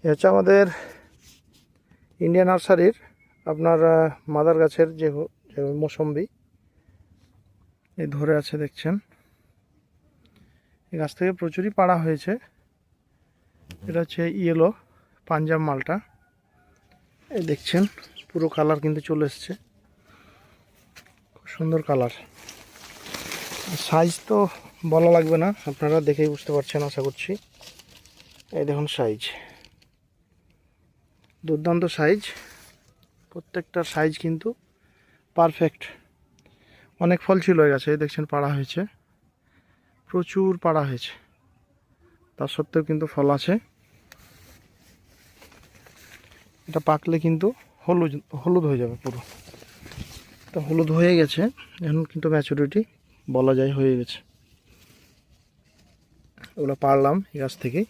এ হচ্ছে আমাদের ইন্ডিয়ান নার্সারির আপনার মাদার গাছের যে মৌসম্বি এই ধরে আছে দেখছেন। এই গাছ থেকে প্রচুরই পাড়া হয়েছে। এটা হচ্ছে ইয়েলো পাঞ্জাব মালটা। এই দেখছেন পুরো কালার কিন্তু চলে এসছে, খুব সুন্দর কালার। সাইজ তো বলা লাগবে না, আপনারা দেখেই বুঝতে পারছেন আশা করছি। এই দেখুন সাইজ, দুর্দান্ত সাইজ, প্রত্যেকটা সাইজ কিন্তু পারফেক্ট। অনেক ফল ছিল এই গাছে, দেখছেন পাড়া হয়েছে, প্রচুর পাড়া হয়েছে, তার সত্ত্বেও কিন্তু ফল আছে। এটা পাকলে কিন্তু হলুদ হলুদ হয়ে যাবে পুরো। তো হলুদ হয়ে গেছে, এখন কিন্তু ম্যাচুরিটি বলা যায় হয়ে গেছে। ওগুলো পারলাম এই গাছ থেকেই।